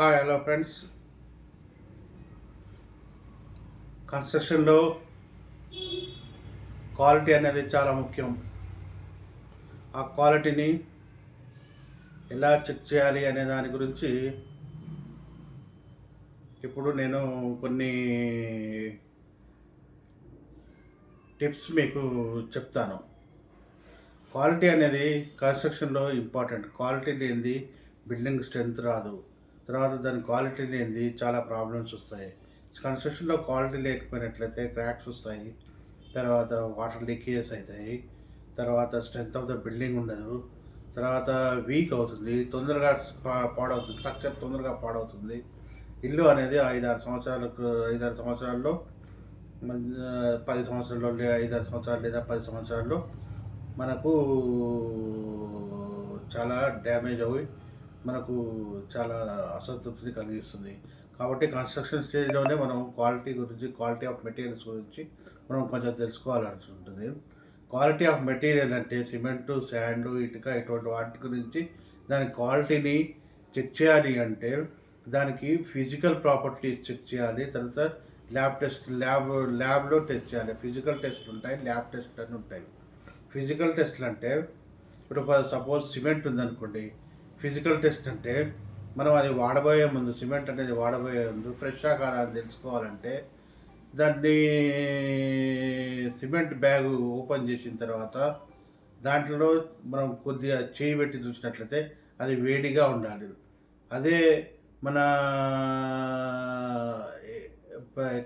Hi hello friends. కన్స్ట్రక్షన్లో quality అనేది చాలా ముఖ్యం. ఆ క్వాలిటీని ఎలా చెక్ చేయాలి అనే దాని గురించి ఇప్పుడు నేను కొన్ని టిప్స్ మీకు చెప్తాను. క్వాలిటీ అనేది కన్స్ట్రక్షన్లో ఇంపార్టెంట్. క్వాలిటీ లేనిది బిల్డింగ్ స్ట్రెంత్ రాదు. తర్వాత దాని క్వాలిటీ లేనిది చాలా ప్రాబ్లమ్స్ వస్తాయి. కన్స్ట్రక్షన్లో క్వాలిటీ లేకపోయినట్లయితే క్రాక్స్ వస్తాయి, తర్వాత వాటర్ లీకేజెస్ అవుతాయి, తర్వాత స్ట్రెంత్ ఆఫ్ ద బిల్డింగ్ ఉండదు, తర్వాత వీక్ అవుతుంది, తొందరగా పాడవుతుంది, స్ట్రక్చర్ తొందరగా పాడవుతుంది. ఇల్లు అనేది 5-6 సంవత్సరాల్లో 10 సంవత్సరాల్లో 5-6 సంవత్సరాలు లేదా 10 సంవత్సరాల్లో మనకు చాలా డ్యామేజ్ అవి మనకు చాలా అసంతృప్తిని కలిగిస్తుంది. కాబట్టి కన్స్ట్రక్షన్ స్టేజ్లోనే మనం క్వాలిటీ ఆఫ్ మెటీరియల్స్ గురించి మనం కొంచెం తెలుసుకోవాల్సి ఉంటుంది. క్వాలిటీ ఆఫ్ మెటీరియల్ అంటే సిమెంటు, శాండు, ఇటుక ఇటువంటి వాటి గురించి దాని క్వాలిటీని చెక్ చేయాలి అంటే దానికి ఫిజికల్ ప్రాపర్టీస్ చెక్ చేయాలి. తర్వాత ల్యాబ్లో టెస్ట్ చేయాలి. ఫిజికల్ టెస్ట్లు ఉంటాయి, ల్యాబ్ టెస్ట్ అని ఉంటాయి. ఫిజికల్ టెస్ట్లు అంటే ఇప్పుడు సపోజ్ సిమెంట్ ఉందనుకోండి. ఫిజికల్ టెస్ట్ అంటే మనం అది వాడబోయే ముందు, సిమెంట్ అనేది వాడబోయే ముందు ఫ్రెష్గా కాదా అని తెలుసుకోవాలంటే దాన్ని సిమెంట్ బ్యాగు ఓపెన్ చేసిన తర్వాత దాంట్లో మనం కొద్దిగా చేయి పెట్టి చూసినట్లయితే అది వేడిగా ఉండాలి. అదే మన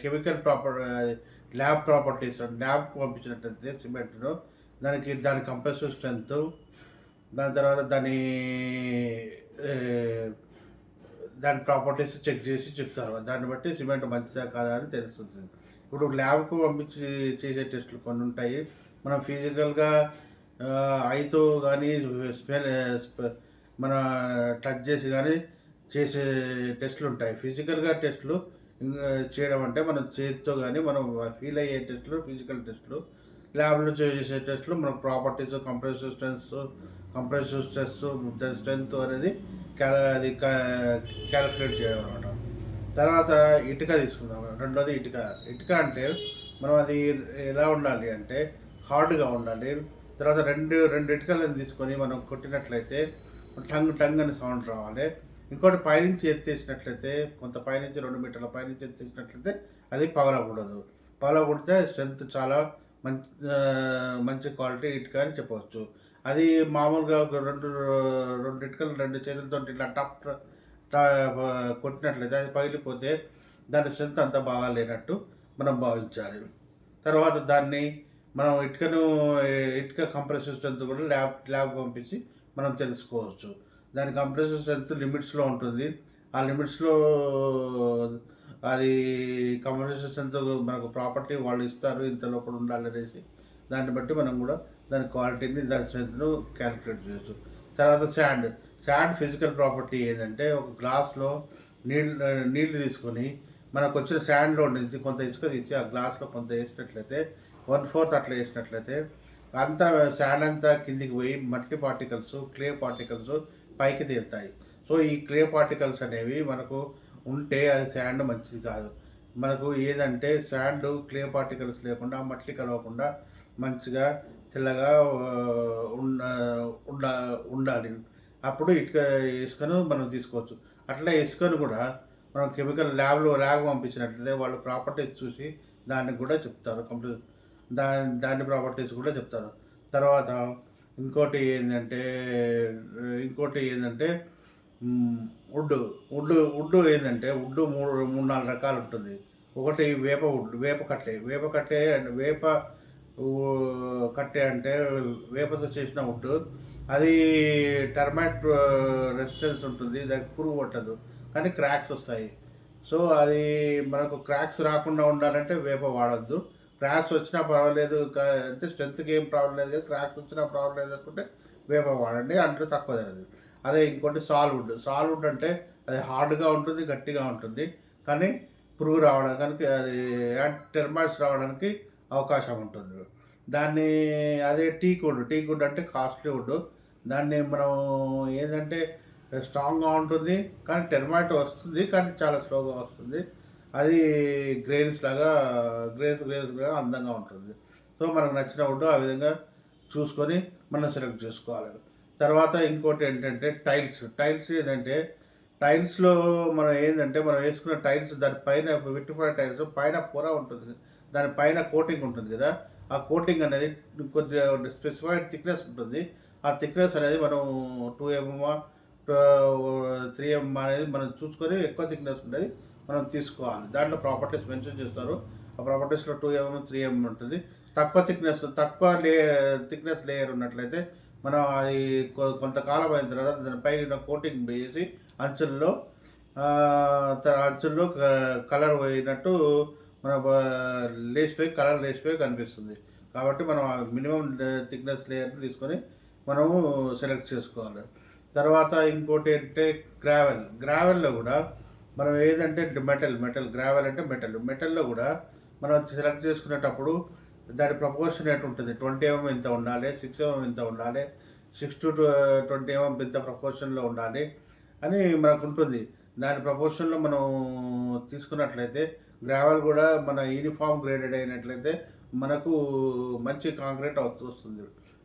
కెమికల్ ల్యాబ్కి పంపించినట్లయితే సిమెంట్ను దాని కంప్రెసివ్ స్ట్రెంత్, దాని తర్వాత దాని ప్రాపర్టీస్ చెక్ చేసి చెప్తారు. దాన్ని బట్టి సిమెంట్ మంచిదా కాదా అని తెలుస్తుంది. ఇప్పుడు ల్యాబ్కు పంపించి చేసే టెస్టులు కొన్ని ఉంటాయి. మనం ఫిజికల్గా ఐతో కానీ మన టచ్ చేసి కానీ చేసే టెస్టులు ఉంటాయి. ఫిజికల్గా టెస్టులు చేయడం అంటే మనం చేతితో కానీ మనం ఫీల్ అయ్యే టెస్టులు ఫిజికల్ టెస్టులు. ల్యాబ్లో చేసే టెస్టులు మన ప్రాపర్టీస్, కంప్రెసివ్ స్ట్రెస్, దాని స్ట్రెంత్ అనేది క్యాలిక్యులేట్ చేయడం అనమాట. తర్వాత ఇటుక తీసుకుందాం. రెండోది ఇటుక అంటే మనం అది ఎలా ఉండాలి అంటే హార్డ్గా ఉండాలి. తర్వాత రెండు ఇటుకలను తీసుకొని మనం కొట్టినట్లయితే టంగ్ అని సౌండ్ రావాలి. ఇంకోటి పైనుంచి ఎత్తేసినట్లయితే, కొంత పైనుంచి 2 మీటర్ల పైనుంచి ఎత్తేసినట్లయితే అది పగలకూడదు. పగలకూడితే స్ట్రెంత్ చాలా మంచి క్వాలిటీ ఇటుక అని చెప్పవచ్చు. అది మామూలుగా రెండు ఇటుకలు 2 చేతులతో ఇట్లా కొట్టినట్లయితే అది పగిలిపోతే దాని స్ట్రెంత్ అంతా బాగా లేనట్టు మనం భావించాలి. తర్వాత దాన్ని మనం ఇటుక కంప్రెసివ్ స్ట్రెంత్ కూడా ల్యాబ్ పంపించి మనం తెలుసుకోవచ్చు. దాని కంప్రెసివ్ స్ట్రెంత్ లిమిట్స్లో ఉంటుంది. ఆ లిమిట్స్లో అది కంప్రెసివ్ స్ట్రెంత్ మనకు ప్రాపర్టీ వాళ్ళు ఇస్తారు, ఇంత లోపల ఉండాలి అనేసి. దాన్ని బట్టి మనం కూడా దాని క్వాలిటీని, దాని స్ట్రెంత్ను క్యాలిక్యులేట్ చేయొచ్చు. తర్వాత శాండ్ ఫిజికల్ ప్రాపర్టీ ఏంటంటే ఒక గ్లాస్లో నీళ్ళు తీసుకొని మనకు వచ్చిన శాండ్లో నుంచి కొంత ఇసుక తీసి ఆ గ్లాస్లో కొంత వేసినట్లయితే 1/4 అట్లా వేసినట్లయితే అంతా శాండ్ అంతా కిందికి పోయి మట్టి పార్టికల్స్, క్లే పార్టికల్స్ పైకి తేలుతాయి. సో ఈ క్లే పార్టికల్స్ అనేవి మనకు ఉంటే అది శాండ్ మంచిది కాదు. మనకు ఏదంటే శాండ్ క్లే పార్టికల్స్ లేకుండా, మట్టి కలవకుండా మంచిగా తెల్లగా ఉండాలి. అప్పుడు ఇసుకను మనం తీసుకోవచ్చు. అట్లా ఇసుకను కూడా మనం ల్యాబ్ పంపించినట్లయితే వాళ్ళు ప్రాపర్టీస్ చూసి దానికి కూడా చెప్తారు. దాని ప్రాపర్టీస్ కూడా చెప్తారు. తర్వాత ఇంకోటి ఏంటంటే వుడ్ ఏంటంటే 3-4 రకాలు ఉంటుంది. ఒకటి వేప కట్టె అంటే వేపతో చేసిన వుడ్. అది టర్మైట్ రెసిస్టెన్స్ ఉంటుంది, దానికి పురుగు పట్టదు, కానీ క్రాక్స్ వస్తాయి. సో అది మనకు క్రాక్స్ రాకుండా ఉండాలంటే వేప వాడద్దు. క్రాక్స్ వచ్చినా పర్వాలేదు అంటే స్ట్రెంత్కి ఏం ప్రాబ్లం లేదు, కానీ క్రాక్స్ వచ్చినా ప్రాబ్లం లేదు అనుకుంటే వేప వాడండి, అంట్లో తక్కువ జరగదు. అదే ఇంకోటి సాల్వుడ్ అంటే అది హార్డ్గా ఉంటుంది, గట్టిగా ఉంటుంది, కానీ పురుగు రావడానికి, అది టెర్మైట్స్ రావడానికి అవకాశం ఉంటుంది. అదే టీక్ వుడ్ అంటే కాస్ట్లీ వుడ్. దాన్ని మనం ఏంటంటే స్ట్రాంగ్గా ఉంటుంది, కానీ టెర్మైట్ వస్తుంది కానీ చాలా స్లోగా వస్తుంది. అది గ్రేస్గా అందంగా ఉంటుంది. సో మనకు నచ్చిన వుడ్ ఆ విధంగా చూసుకొని మనం సెలెక్ట్ చేసుకోవాలి. తర్వాత ఇంకోటి ఏంటంటే టైల్స్ ఏంటంటే టైల్స్లో మనం వేసుకున్న టైల్స్ దానిపైన విట్టిఫైడ్ టైల్స్ పైన పొర ఉంటుంది, దానిపైన కోటింగ్ ఉంటుంది కదా, ఆ కోటింగ్ అనేది కొద్దిగా స్పెసిఫైడ్ థిక్నెస్ ఉంటుంది. ఆ థిక్నెస్ అనేది మనం 2mm 3mm అనేది మనం చూసుకొని ఎక్కువ థిక్నెస్ ఉండేది మనం తీసుకోవాలి. దాంట్లో ప్రాపర్టీస్ మెన్షన్ చేస్తారు. ఆ ప్రాపర్టీస్లో 2mm 3mm ఉంటుంది. తక్కువ థిక్నెస్ లేయర్ ఉన్నట్లయితే మనం అది కొంతకాలం అయిన తర్వాత దానిపైన కోటింగ్ వేసి అంచుల్లో కలర్ పోయినట్టు మన కలర్ లేచిపోయి కనిపిస్తుంది. కాబట్టి మనం మినిమం థిక్నెస్ లేయర్ని తీసుకొని మనము సెలెక్ట్ చేసుకోవాలి. తర్వాత ఇంకోటి ఏంటంటే గ్రావెల్లో కూడా మనం ఏదంటే గ్రావెల్ అంటే మెటల్లో కూడా మనం సెలెక్ట్ చేసుకునేటప్పుడు దాని ప్రపోర్షన్ ఎటు ఉంటుంది, 20mm ఇంత ఉండాలి, 6mm ఇంత ఉండాలి, 6 to 20mm ఇంత ప్రపోర్షన్లో ఉండాలి అని మనకు ఉంటుంది. దాని ప్రపోర్షన్లో మనం తీసుకున్నట్లయితే గ్రావెల్ కూడా మన యూనిఫామ్ గ్రేడెడ్ అయినట్లయితే మనకు మంచి కాంక్రీట్ వస్తుంది.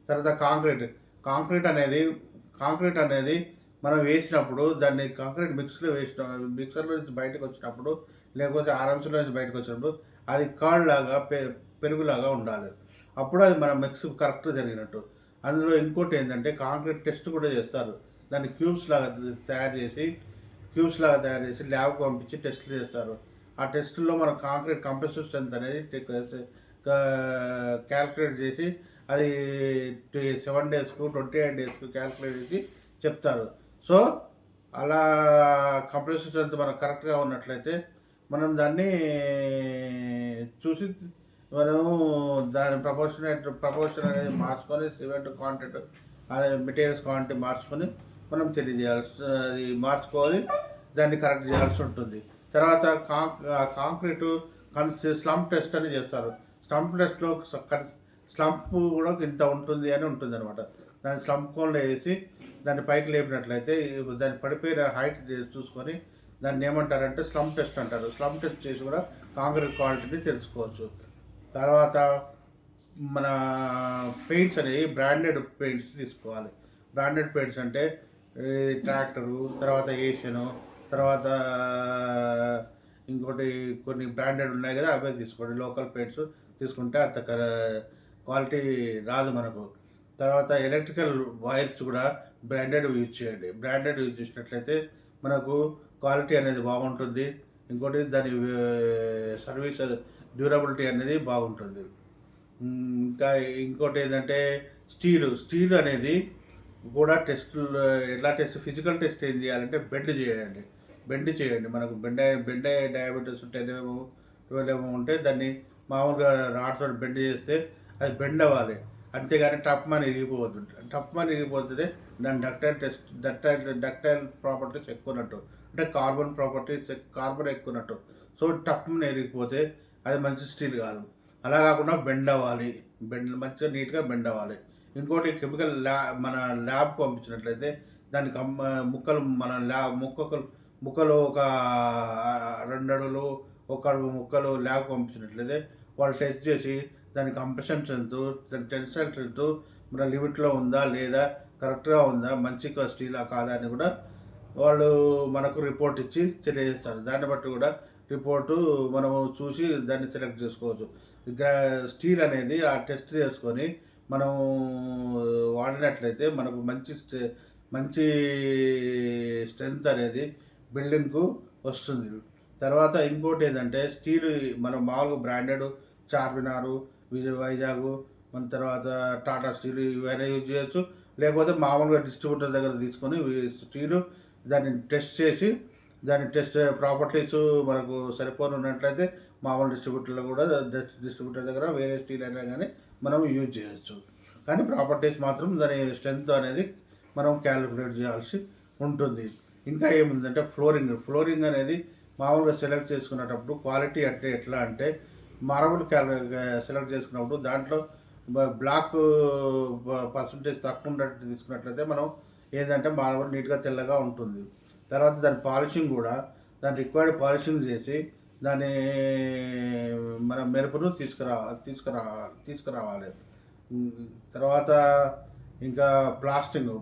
తర్వాత కాంక్రీట్ అనేది మనం వేసినప్పుడు దాన్ని కాంక్రీట్ మిక్సర్లో నుంచి బయటకు వచ్చినప్పుడు, లేకపోతే ఆర్ఎంసీలో నుంచి బయటకు వచ్చినప్పుడు అది కర్డ్ లాగా పెరుగులాగా ఉండాలి. అప్పుడు అది మన మిక్స్ కరెక్ట్ జరిగినట్టు. అందులో ఇంకోటి ఏంటంటే కాంక్రీట్ టెస్ట్ కూడా చేస్తారు. దాన్ని క్యూబ్స్ లాగా తయారు చేసి ల్యాబ్కి పంపించి టెస్టులు చేస్తారు. ఆ టెస్టుల్లో మన కాంక్రీట్ కంప్రెసివ్ స్ట్రెంత్ అనేది క్యాల్కులేట్ చేసి అది 7 daysకు 28 daysకు క్యాల్కులేట్ చేసి చెప్తారు. సో అలా కంప్రెసివ్ స్ట్రెంత్ మనకు కరెక్ట్గా ఉన్నట్లయితే మనం దాన్ని చూసి మనము దాని ప్రపోర్షన్ అనేది మార్చుకొని సిమెంట్ క్వాంటిటీ అదే మెటీరియల్స్ క్వాంటిటీ మార్చుకొని మనం అది మార్చుకొని దాన్ని కరెక్ట్ చేయాల్సి ఉంటుంది. తర్వాత కాంక్రీటు స్లంప్ టెస్ట్ అని చేస్తారు. స్లంప్ టెస్ట్లో స్లంప్ కూడా ఇంత ఉంటుంది అని ఉంటుంది అనమాట. దాన్ని స్లంప్ కోన్లో వేసి దాన్ని పైకి లేపినట్లయితే దాన్ని పడిపోయిన హైట్ చూసుకొని దాన్ని ఏమంటారంటే స్లంప్ టెస్ట్ అంటారు. స్లంప్ టెస్ట్ చేసి కూడా కాంక్రీట్ క్వాలిటీని తెలుసుకోవచ్చు. తర్వాత మన పెయింట్స్ అనేవి బ్రాండెడ్ పెయింట్స్ తీసుకోవాలి. బ్రాండెడ్ పెయింట్స్ అంటే ట్రాక్టరు, తర్వాత ఏషియను, తర్వాత ఇంకోటి కొన్ని బ్రాండెడ్ ఉన్నాయి కదా, అవే తీసుకోండి. లోకల్ పెయింట్స్ తీసుకుంటే అంత క్వాలిటీ రాదు మనకు. తర్వాత ఎలక్ట్రికల్ వైర్స్ కూడా బ్రాండెడ్ యూజ్ చేయండి. బ్రాండెడ్ యూజ్ చేసినట్లయితే మనకు క్వాలిటీ అనేది బాగుంటుంది. ఇంకోటి దాని సర్వీస్ డ్యూరబిలిటీ అనేది బాగుంటుంది. ఇంకా ఇంకోటి ఏంటంటే స్టీల్ అనేది కూడా ఫిజికల్ టెస్ట్ ఏం చేయాలంటే బెండ్ చేయండి. మనకు బెండ్ డయాబెటీస్ 10mm 12mm ఉంటే దాన్ని మామూలుగా రాడ్తో బెండ్ చేస్తే అది బెండ్ అవ్వాలి. అంతేగాని టప్మని ఇరిగిపోతుంది. దాని డక్టైల్ ప్రాపర్టీస్ ఎక్కువన్నట్టు, అంటే కార్బన్ ఎక్కువన్నట్టు. సో టప్మని ఇరిగిపోతే అది మంచి స్టీల్ కాదు. అలా కాకుండా మంచిగా నీట్గా బెండ్ అవ్వాలి. ఇంకోటి కెమికల్ మన ల్యాబ్కి పంపించినట్లయితే దానికి ముక్కలు ఒక 2 అడుగులు 1 అడుగు ముక్కలు ల్యాబ్కి పంపించినట్లయితే వాళ్ళు టెస్ట్ చేసి దాని కంప్రెషన్ స్ట్రెంత్, దాని టెన్సైల్ స్ట్రెంత్ మన లిమిట్లో ఉందా లేదా, కరెక్ట్గా ఉందా, మంచి స్టీలా కాదా అని కూడా వాళ్ళు మనకు రిపోర్ట్ ఇచ్చి తెలియజేస్తారు. దాన్ని బట్టి కూడా రిపోర్టు మనము చూసి దాన్ని సెలెక్ట్ చేసుకోవచ్చు. స్టీల్ అనేది ఆ టెస్ట్ చేసుకొని మనం వాడినట్లయితే మనకు మంచి స్ట్రెంత్ అనేది బిల్డింగ్కు వస్తుంది. తర్వాత ఇంకోటి ఏంటంటే స్టీల్ మనం మామూలుగా బ్రాండెడ్ చార్మినారు, వైజాగ్, మన తర్వాత టాటా స్టీల్ ఇవైనా యూజ్ చేయొచ్చు. లేకపోతే మామూలుగా డిస్ట్రిబ్యూటర్ దగ్గర తీసుకొని స్టీలు దాన్ని టెస్ట్ చేసి దాని ప్రాపర్టీస్ మనకు సరిపోనున్నట్లయితే మామూలు డిస్ట్రిబ్యూటర్ దగ్గర వేరే స్టీల్ అయినా కానీ మనం యూజ్ చేయొచ్చు. కానీ ప్రాపర్టీస్ మాత్రం దాని స్ట్రెంత్ అనేది మనం క్యాలిక్యులేట్ చేయాల్సి ఉంటుంది. ఇంకా ఏముందంటే ఫ్లోరింగ్ అనేది మామూలుగా సెలెక్ట్ చేసుకునేటప్పుడు క్వాలిటీ అంటే ఎట్లా అంటే మార్బుల్ సెలెక్ట్ చేసుకున్నప్పుడు దాంట్లో బ్లాక్ పర్సంటేజ్ తక్కువ ఉన్నట్టు తీసుకున్నట్లయితే మనం ఏంటంటే మార్బుల్ నీట్గా తెల్లగా ఉంటుంది. తర్వాత దాని పాలిషింగ్ కూడా దాని రిక్వైర్డ్ పాలిషింగ్ చేసి దాని మన మెరుపును తీసుకురావాలి. తర్వాత ఇంకా ప్లాస్టింగ్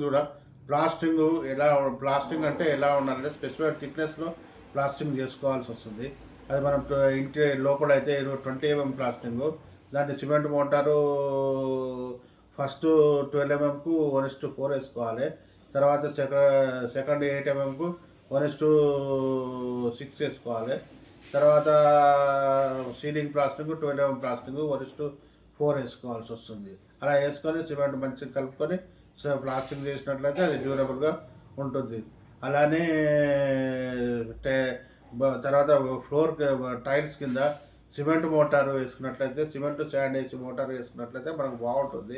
కూడా ప్లాస్టింగ్ అంటే ఎలా ఉండాలంటే స్పెసిఫైడ్ థిక్నెస్లో ప్లాస్టింగ్ చేసుకోవాల్సి వస్తుంది. అది మనం ఇంటి లోపల అయితే 20 mm ప్లాస్టింగ్, దాన్ని సిమెంట్ మోటారు ఫస్ట్ 12 mmకు 1:4 వేసుకోవాలి. తర్వాత సెకండ్ 8 mmకు 1:6 వేసుకోవాలి. తర్వాత సీలింగ్ ప్లాస్టింగ్ 12 mm ప్లాస్టింగ్ 1:4 వేసుకోవాల్సి వస్తుంది. అలా వేసుకొని సిమెంట్ మంచిగా కలుపుకొని ప్లాస్టింగ్ చేసినట్లయితే అది డ్యూరబుల్గా ఉంటుంది. అలానే తర్వాత ఫ్లోర్ టైల్స్ కింద సిమెంట్ మోటార్ వేసుకున్నట్లయితే, సిమెంట్ శాండ్ వేసి మోటార్ వేసుకున్నట్లయితే మనకు బాగుంటుంది.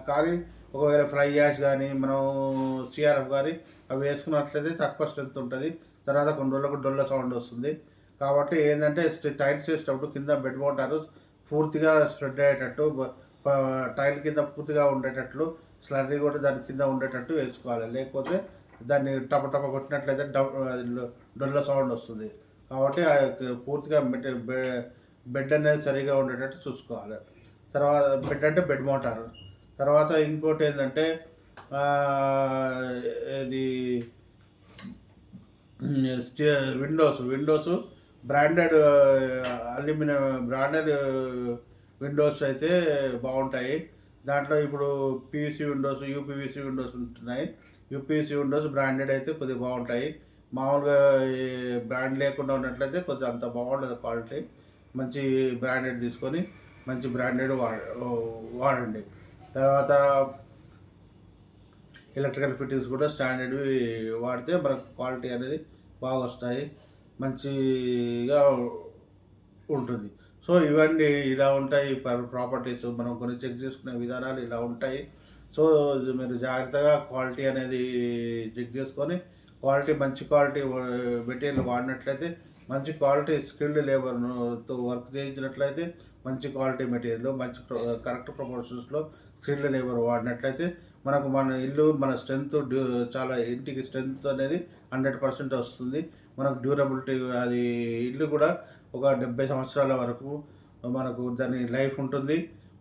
కానీ ఒకవేళ ఫ్లై యాష్ కానీ మనం సిఆర్ఎఫ్ కానీ అవి వేసుకున్నట్లయితే తక్కువ స్ట్రెంత్ ఉంటుంది. తర్వాత కొన్ని రోజులకు డొల్ల సౌండ్ వస్తుంది. కాబట్టి ఏంటంటే టైల్స్ వేసేటప్పుడు కింద బెడ్ మోటారు పూర్తిగా స్ప్రెడ్ అయ్యేటట్టు, టైల్ కింద పూర్తిగా ఉండేటట్లు, స్లర్రీ కూడా దాని కింద ఉండేటట్టు వేసుకోవాలి. లేకపోతే దాన్ని టప కొట్టినట్లయితే డొల్ల సౌండ్ వస్తుంది. కాబట్టి పూర్తిగా బెడ్ అనేది సరిగా ఉండేటట్టు చూసుకోవాలి. తర్వాత బెడ్ అంటే బెడ్ మోటారు. తర్వాత ఇంకోటి ఏంటంటే ఇది Windows branded aluminium branded Windows అయితే బాగుంటాయి. దాంట్లో ఇప్పుడు పీవీసీ విండోస్, యూపీవీసీ విండోస్ ఉంటున్నాయి. యూపీవీసీ విండోస్ బ్రాండెడ్ అయితే కొద్దిగా బాగుంటాయి. మామూలుగా బ్రాండ్ లేకుండా ఉన్నట్లయితే కొద్దిగా అంత బాగుండదు క్వాలిటీ. మంచి బ్రాండెడ్ తీసుకొని మంచి బ్రాండెడ్ వాడండి. తర్వాత ఎలక్ట్రికల్ ఫిట్టింగ్స్ కూడా స్టాండర్డ్వి వాడితే మనకు క్వాలిటీ అనేది బాగా వస్తాయి, మంచిగా ఉంటుంది. సో ఇవన్నీ ఇలా ఉంటాయి ప్రాపర్టీస్. మనం కొన్ని చెక్ చేసుకునే విధానాలు ఇలా ఉంటాయి. సో మీరు జాగ్రత్తగా క్వాలిటీ అనేది చెక్ చేసుకొని మంచి క్వాలిటీ మెటీరియల్ వాడినట్లయితే, మంచి క్వాలిటీ స్కిల్డ్ లేబర్తో వర్క్ చేయించినట్లయితే, మంచి క్వాలిటీ మెటీరియల్ మంచి కరెక్ట్ ప్రపోర్షన్స్లో స్కిల్డ్ లేబర్ వాడినట్లయితే మనకు మన ఇల్లు మన స్ట్రెంత్ చాలా ఇంటికి స్ట్రెంత్ అనేది 100% వస్తుంది. మనకు డ్యూరబిలిటీ అది ఇల్లు కూడా ఒక 70 సంవత్సరాల వరకు మనకు దాని లైఫ్ ఉంటుంది.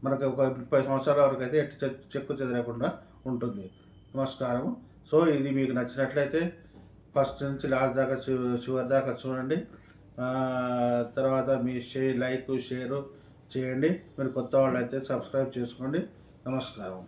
మనకు ఒక 30 సంవత్సరాల వరకు అయితే చెక్కు చెదరకుండా ఉంటుంది. నమస్కారం. సో ఇది మీకు నచ్చినట్లయితే ఫస్ట్ నుంచి లాస్ట్ దాకా చివరి దాకా చూడండి. తర్వాత మీ లైక్ షేరు చేయండి. మీరు కొత్త వాళ్ళు అయితే సబ్స్క్రైబ్ చేసుకోండి. నమస్కారం.